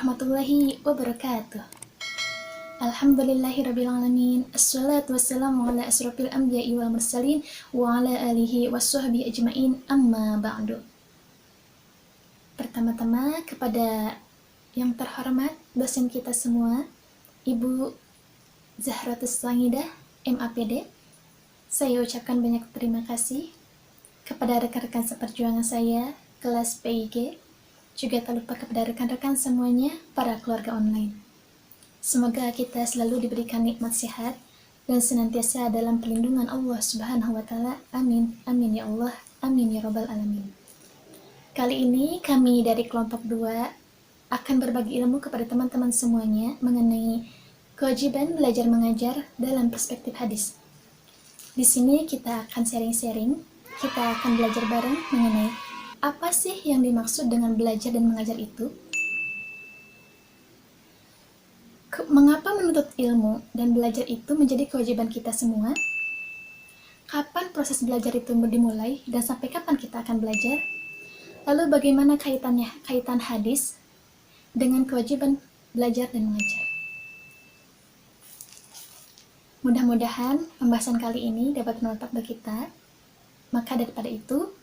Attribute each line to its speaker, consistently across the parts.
Speaker 1: warahmatullahi wabarakatuh. Alhamdulillahirrabbilalamin. Assalatu wassalamu ala asrafil anbiya'i wal mursalin wa ala alihi wassuhbihi ajma'in, amma ba'du. Pertama-tama kepada yang terhormat dosen kita semua, Ibu Zahratus Sangidah, MAPD, saya ucapkan banyak terima kasih. Kepada rekan-rekan seperjuangan saya, kelas PIG, juga tak lupa kepada rekan-rekan semuanya, para keluarga online. Semoga kita selalu diberikan nikmat sehat dan senantiasa dalam perlindungan Allah Subhanahu wa Ta'ala. Amin. Amin ya Allah. Amin ya Rabbal Alamin. Kali ini kami dari kelompok 2 akan berbagi ilmu kepada teman-teman semuanya mengenai kewajiban belajar mengajar dalam perspektif hadis. Di sini kita akan sharing-sharing, kita akan belajar bareng mengenai apa sih yang dimaksud dengan belajar dan mengajar itu? Mengapa menuntut ilmu dan belajar itu menjadi kewajiban kita semua? Kapan proses belajar itu dimulai dan sampai kapan kita akan belajar? Lalu bagaimana kaitan hadis dengan kewajiban belajar dan mengajar? Mudah-mudahan pembahasan kali ini dapat bermanfaat bagi kita. Maka daripada itu,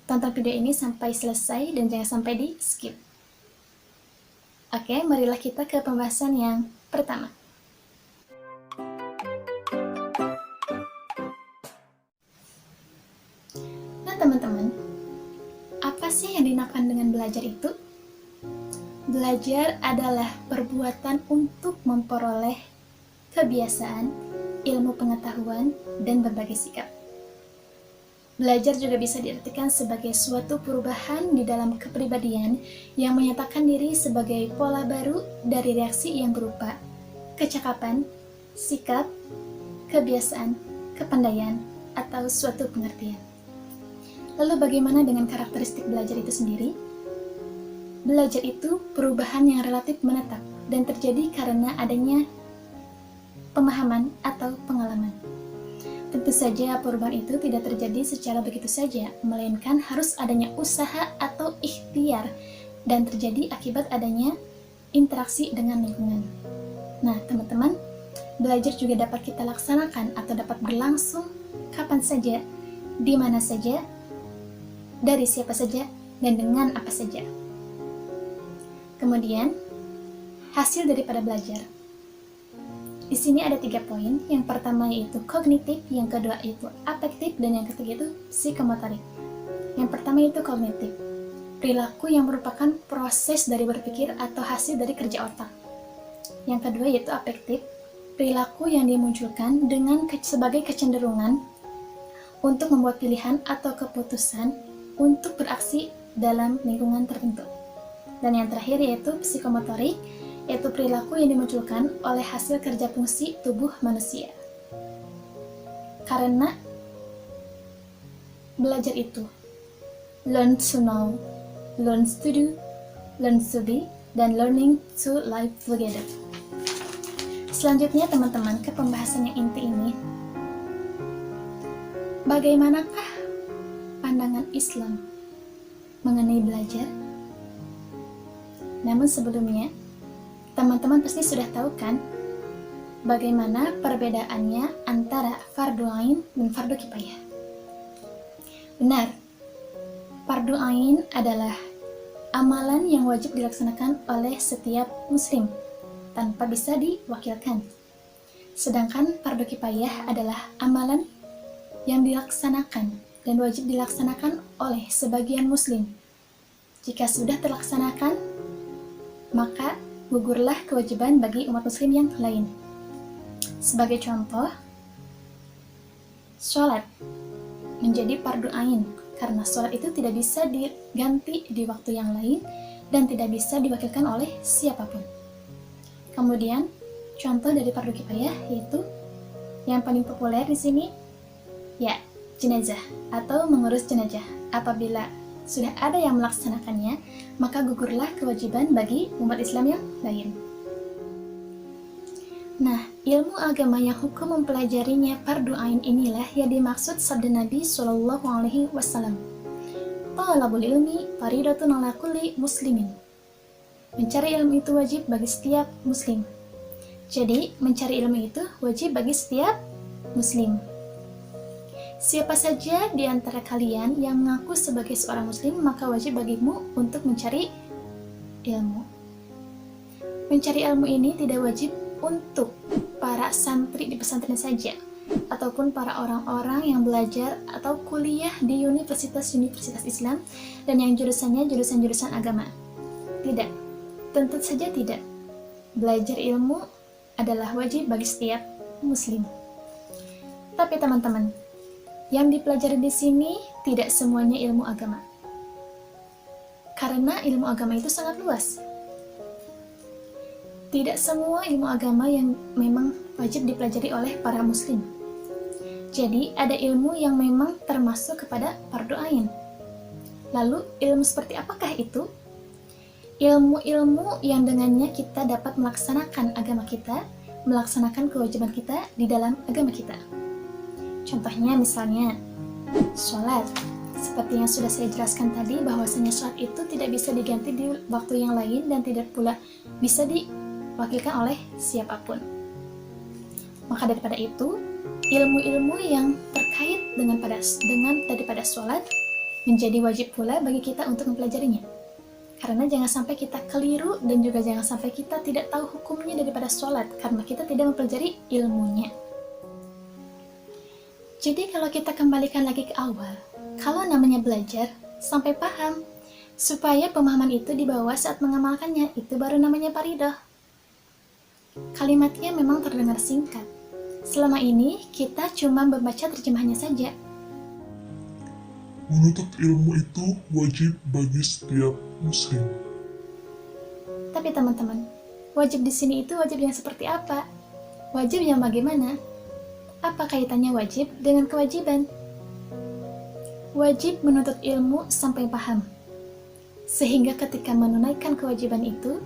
Speaker 1: tonton video ini sampai selesai dan jangan sampai di skip. Oke, marilah kita ke pembahasan yang pertama. Nah teman-teman, apa sih yang dinamakan dengan belajar itu? Belajar adalah perbuatan untuk memperoleh kebiasaan, ilmu pengetahuan, dan berbagai sikap. Belajar juga bisa diartikan sebagai suatu perubahan di dalam kepribadian yang menyatakan diri sebagai pola baru dari reaksi yang berupa kecakapan, sikap, kebiasaan, kepandaian, atau suatu pengertian. Lalu bagaimana dengan karakteristik belajar itu sendiri? Belajar itu perubahan yang relatif menetap dan terjadi karena adanya pemahaman atau pengalaman. Tentu saja perubahan itu tidak terjadi secara begitu saja, melainkan harus adanya usaha atau ikhtiar dan terjadi akibat adanya interaksi dengan lingkungan. Nah teman-teman, belajar juga dapat kita laksanakan atau dapat berlangsung kapan saja, di mana saja, dari siapa saja, dan dengan apa saja. Kemudian, hasil daripada belajar. Di sini ada 3 poin. Yang pertama yaitu kognitif, yang kedua yaitu afektif, dan yang ketiga itu psikomotorik. Yang pertama yaitu kognitif, perilaku yang merupakan proses dari berpikir atau hasil dari kerja otak. Yang kedua yaitu afektif, perilaku yang dimunculkan dengan sebagai kecenderungan untuk membuat pilihan atau keputusan untuk beraksi dalam lingkungan tertentu. Dan yang terakhir yaitu psikomotorik, yaitu perilaku yang dimunculkan oleh hasil kerja fungsi tubuh manusia. Karena belajar itu learn to know, learn to do, learn to be, dan learning to live together. Selanjutnya teman-teman, ke pembahasan yang inti ini. Bagaimanakah pandangan Islam mengenai belajar? Namun sebelumnya, teman-teman pasti sudah tahu kan bagaimana perbedaannya antara fardu ain dan fardu kifayah. Benar, fardu ain adalah amalan yang wajib dilaksanakan oleh setiap muslim tanpa bisa diwakilkan. Sedangkan fardu kifayah adalah amalan yang dilaksanakan dan wajib dilaksanakan oleh sebagian muslim. Jika sudah terlaksanakan, maka gugurlah kewajiban bagi umat muslim yang lain. Sebagai contoh, sholat menjadi fardu ain karena sholat itu tidak bisa diganti di waktu yang lain dan tidak bisa diwakilkan oleh siapapun. Kemudian, contoh dari fardu kifayah yaitu yang paling populer di sini, ya, jenazah atau mengurus jenazah. Apabila sudah ada yang melaksanakannya, maka gugurlah kewajiban bagi umat Islam yang lain. Nah, ilmu agama yang hukum mempelajarinya fardu ain inilah yang dimaksud sabda Nabi Shallallahu Alaihi Wasallam. Talabul ilmi faridatun ala kulli muslimin. Mencari ilmu itu wajib bagi setiap muslim. Jadi, mencari ilmu itu wajib bagi setiap muslim. Siapa saja di antara kalian yang mengaku sebagai seorang muslim, maka wajib bagimu untuk mencari ilmu. Mencari ilmu ini tidak wajib untuk para santri di pesantren saja, ataupun para orang-orang yang belajar atau kuliah di universitas-universitas Islam dan yang jurusannya jurusan-jurusan agama. Tidak, tentu saja tidak. Belajar ilmu adalah wajib bagi setiap muslim. Tapi teman-teman, yang dipelajari di sini tidak semuanya ilmu agama. Karena ilmu agama itu sangat luas. Tidak semua ilmu agama yang memang wajib dipelajari oleh para muslim. Jadi, ada ilmu yang memang termasuk kepada fardu ain. Lalu, ilmu seperti apakah itu? Ilmu-ilmu yang dengannya kita dapat melaksanakan agama kita, melaksanakan kewajiban kita di dalam agama kita. Contohnya misalnya, sholat. Seperti yang sudah saya jelaskan tadi, bahwasanya sholat itu tidak bisa diganti di waktu yang lain dan tidak pula bisa diwakilkan oleh siapapun. Maka daripada itu, ilmu-ilmu yang terkait daripada sholat menjadi wajib pula bagi kita untuk mempelajarinya. Karena jangan sampai kita keliru dan juga jangan sampai kita tidak tahu hukumnya daripada sholat karena kita tidak mempelajari ilmunya. Jadi kalau kita kembalikan lagi ke awal, kalau namanya belajar, sampai paham, supaya pemahaman itu dibawa saat mengamalkannya, itu baru namanya faridah. Kalimatnya memang terdengar singkat. Selama ini, kita cuma membaca terjemahannya saja.
Speaker 2: Menuntut ilmu itu wajib bagi setiap muslim.
Speaker 1: Tapi teman-teman, wajib di sini itu wajib yang seperti apa? Wajib yang bagaimana? Apa kaitannya wajib dengan kewajiban? Wajib menuntut ilmu sampai paham. Sehingga ketika menunaikan kewajiban itu,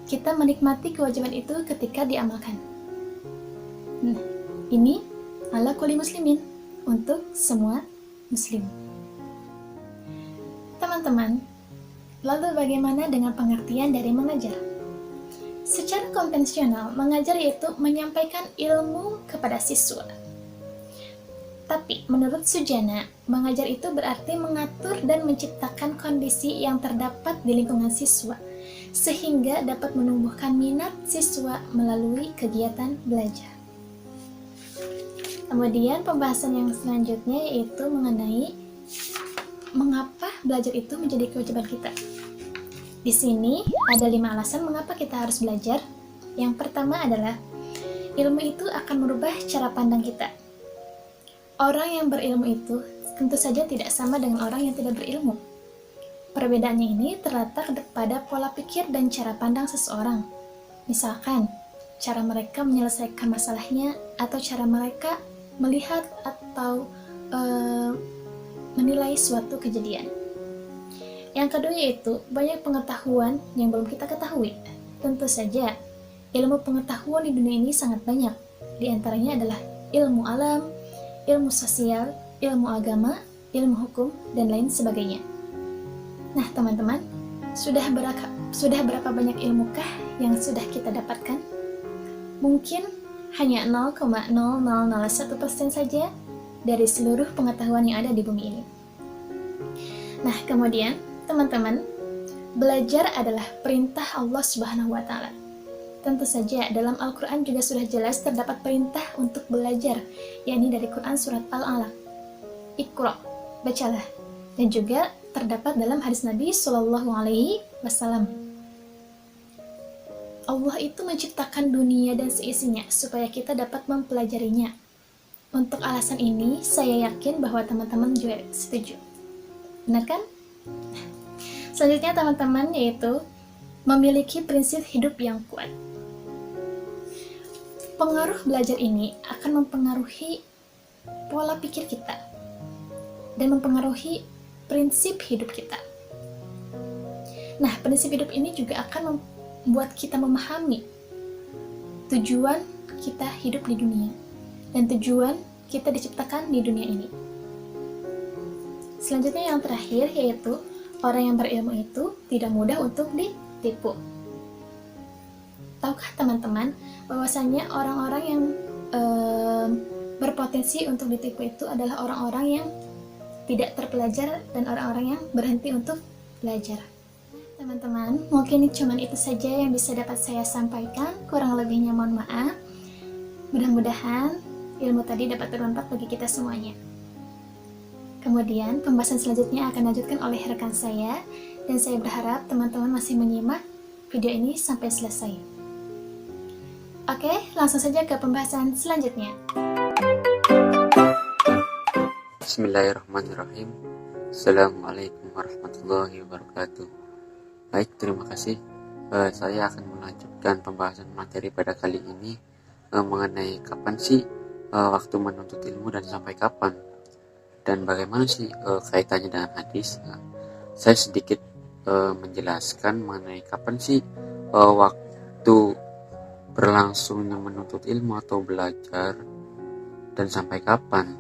Speaker 1: kita menikmati kewajiban itu ketika diamalkan. Nah, ini ala kulli muslimin, untuk semua muslim. Teman-teman, lalu bagaimana dengan pengertian dari mengajar? Secara konvensional, mengajar yaitu menyampaikan ilmu kepada siswa. Tapi, menurut Sujana, mengajar itu berarti mengatur dan menciptakan kondisi yang terdapat di lingkungan siswa, sehingga dapat menumbuhkan minat siswa melalui kegiatan belajar. Kemudian, pembahasan yang selanjutnya yaitu mengenai mengapa belajar itu menjadi kewajiban kita. Di sini ada 5 alasan mengapa kita harus belajar. Yang pertama adalah ilmu itu akan merubah cara pandang kita. Orang yang berilmu itu tentu saja tidak sama dengan orang yang tidak berilmu. Perbedaannya ini terletak pada pola pikir dan cara pandang seseorang. Misalkan, cara mereka menyelesaikan masalahnya atau cara mereka melihat atau menilai suatu kejadian. Yang kedua yaitu banyak pengetahuan yang belum kita ketahui. Tentu saja, ilmu pengetahuan di dunia ini sangat banyak. Di antaranya adalah ilmu alam, ilmu sosial, ilmu agama, ilmu hukum, dan lain sebagainya. Nah, teman-teman, sudah berapa banyak ilmukah yang sudah kita dapatkan? Mungkin hanya 0,0001% saja dari seluruh pengetahuan yang ada di bumi ini. Nah, kemudian teman-teman, belajar adalah perintah Allah Subhanahu wa Ta'ala. Tentu saja, dalam Al-Quran juga sudah jelas terdapat perintah untuk belajar, yakni dari Quran Surat Al-Alaq. Iqra, bacalah. Dan juga terdapat dalam hadis Nabi Sallallahu Alaihi Wasallam. Allah itu menciptakan dunia dan seisinya supaya kita dapat mempelajarinya. Untuk alasan ini, saya yakin bahwa teman-teman juga setuju. Benar kan? Selanjutnya teman-teman yaitu memiliki prinsip hidup yang kuat. Pengaruh belajar ini akan mempengaruhi pola pikir kita dan mempengaruhi prinsip hidup kita. Nah, prinsip hidup ini juga akan membuat kita memahami tujuan kita hidup di dunia dan tujuan kita diciptakan di dunia ini. Selanjutnya yang terakhir yaitu orang yang berilmu itu tidak mudah untuk ditipu. tahukah teman-teman bahwasanya orang-orang yang berpotensi untuk ditipu itu adalah orang-orang yang tidak terpelajar dan orang-orang yang berhenti untuk belajar. Teman-teman, mungkin cuma itu saja yang bisa dapat saya sampaikan. Kurang lebihnya mohon maaf. Mudah-mudahan ilmu tadi dapat bermanfaat bagi kita semuanya. Kemudian pembahasan selanjutnya akan dilanjutkan oleh rekan saya, dan saya berharap teman-teman masih menyimak video ini sampai selesai. Oke, langsung saja ke pembahasan selanjutnya.
Speaker 3: Bismillahirrahmanirrahim. Assalamualaikum warahmatullahi wabarakatuh. Baik, terima kasih. Saya akan melanjutkan pembahasan materi pada kali ini mengenai kapan sih waktu menuntut ilmu dan sampai kapan, dan bagaimana sih kaitannya dengan hadis. Saya sedikit menjelaskan mengenai kapan sih waktu berlangsungnya menuntut ilmu atau belajar dan sampai kapan.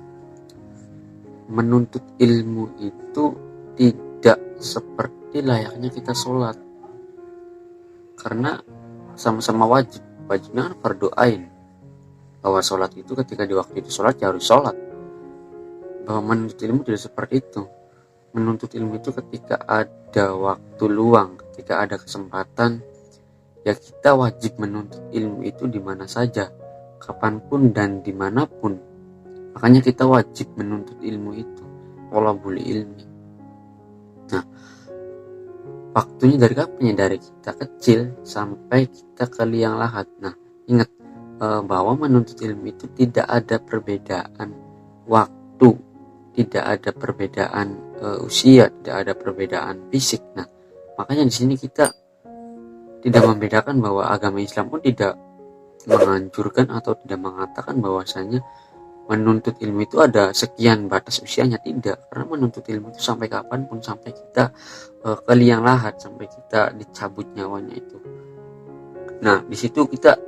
Speaker 3: Menuntut ilmu itu tidak seperti layaknya kita sholat, karena sama-sama wajib. Wajibnya kan fardu ain, bahwa sholat itu ketika di waktu itu sholat ya harus sholat. Bahwa menuntut ilmu tidak seperti itu. Menuntut ilmu itu ketika ada waktu luang, ketika ada kesempatan, ya kita wajib menuntut ilmu itu di mana saja, kapanpun dan dimanapun. Makanya kita wajib menuntut ilmu itu, thalabul ilmi. Nah, waktunya dari kapan? Dari kita kecil sampai kita ke liang lahat. Nah, ingat bahwa menuntut ilmu itu tidak ada perbedaan waktu, tidak ada perbedaan usia, tidak ada perbedaan fisik. Nah, makanya di sini kita tidak membedakan bahwa agama Islam pun tidak menganjurkan atau tidak mengatakan bahwasanya menuntut ilmu itu ada sekian batas usianya. Tidak, karena menuntut ilmu itu sampai kapanpun, sampai kita ke liang lahat, sampai kita dicabut nyawanya itu. Nah, di situ kita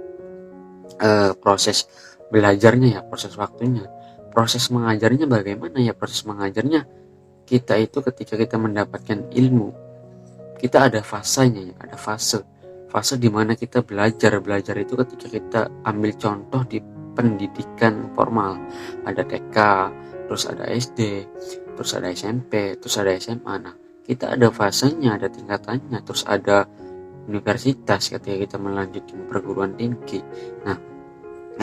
Speaker 3: proses belajarnya ya, proses waktunya. Proses mengajarnya bagaimana ya? Proses mengajarnya kita itu ketika kita mendapatkan ilmu, kita ada fasenya ya, ada fase di mana kita belajar itu ketika kita ambil contoh di pendidikan formal. Ada TK, terus ada SD, terus ada SMP, terus ada SMA. Nah, kita ada fasenya, ada tingkatannya, terus ada universitas ketika kita melanjutkan perguruan tinggi. Nah,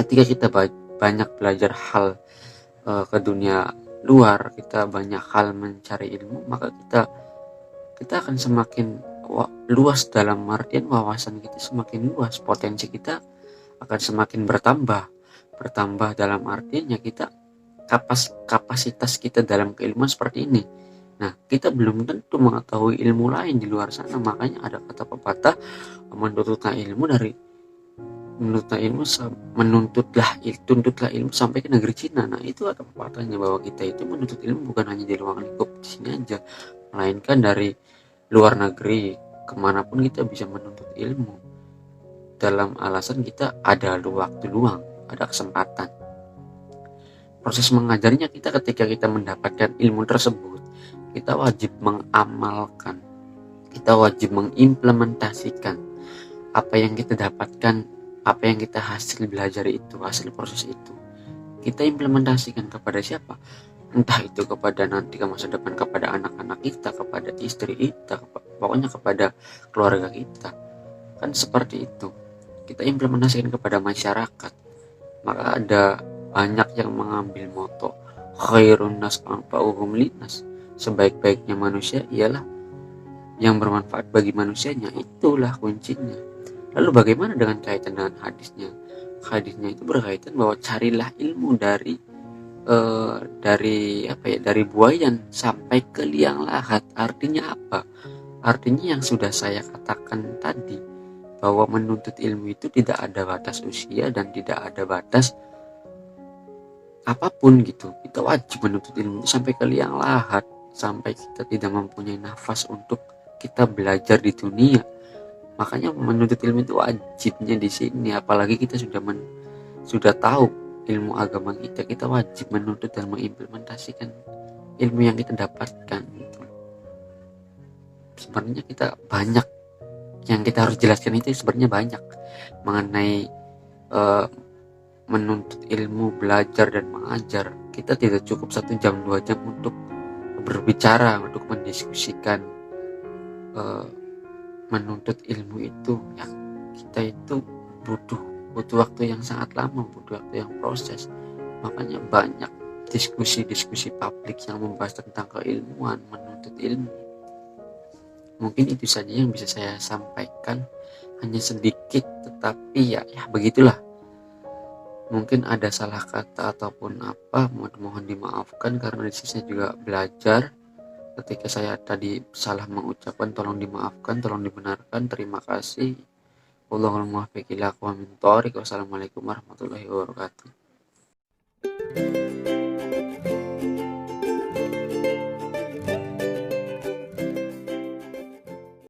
Speaker 3: ketika kita banyak belajar hal ke dunia luar, kita banyak hal mencari ilmu, maka kita akan semakin luas, dalam artian wawasan kita semakin luas, potensi kita akan semakin bertambah dalam artinya kita kapasitas kita dalam keilmuan seperti ini. Nah, kita belum tentu mengetahui ilmu lain di luar sana. Makanya ada kata pepatah, tuntutlah ilmu sampai ke negeri Cina. Nah, itu kata pepatahnya, bahwa kita itu menuntut ilmu bukan hanya di ruang lingkup di sini aja, melainkan dari luar negeri kemanapun kita bisa menuntut ilmu, dalam alasan kita ada waktu luang, ada kesempatan. Proses mengajarnya ketika kita mendapatkan ilmu tersebut, kita wajib mengamalkan, kita wajib mengimplementasikan apa yang kita dapatkan, apa yang kita hasil belajar itu, hasil proses itu. Kita implementasikan kepada siapa? Entah itu kepada nanti ke masa depan, kepada anak-anak kita, kepada istri kita, pokoknya kepada keluarga kita. Kan seperti itu. Kita implementasikan kepada masyarakat. Maka ada banyak yang mengambil moto khairun nas anfa'uhum linnas, sebaik-baiknya manusia ialah yang bermanfaat bagi manusianya. Itulah kuncinya. Lalu bagaimana dengan kaitan dengan hadisnya? Hadisnya itu berkaitan bahwa carilah ilmu dari buayan sampai ke liang lahat. Artinya apa? Artinya yang sudah saya katakan tadi, bahwa menuntut ilmu itu tidak ada batas usia dan tidak ada batas apapun gitu. Kita wajib menuntut ilmu itu sampai ke liang lahat, sampai kita tidak mempunyai nafas untuk kita belajar di dunia. Makanya menuntut ilmu itu wajibnya di sini. Apalagi kita sudah tahu ilmu agama kita wajib menuntut dan mengimplementasikan ilmu yang kita dapatkan gitu. Sebenarnya kita banyak yang kita harus jelaskan itu sebenarnya banyak mengenai menuntut ilmu, belajar dan mengajar. Kita tidak cukup 1 jam 2 jam untuk berbicara, untuk mendiskusikan menuntut ilmu itu. Ya, kita itu butuh waktu yang sangat lama, butuh waktu yang proses. Makanya banyak diskusi publik yang membahas tentang keilmuan, menuntut ilmu. Mungkin itu saja yang bisa saya sampaikan, hanya sedikit, tetapi ya begitulah. Mungkin ada salah kata ataupun apa, mohon dimaafkan karena di sini saya juga belajar. Ketika saya tadi salah mengucapkan, tolong dimaafkan, tolong dibenarkan. Terima kasih. Wallahul muwaffiq ila aqwamit thoriq. Wassalamualaikum warahmatullahi wabarakatuh.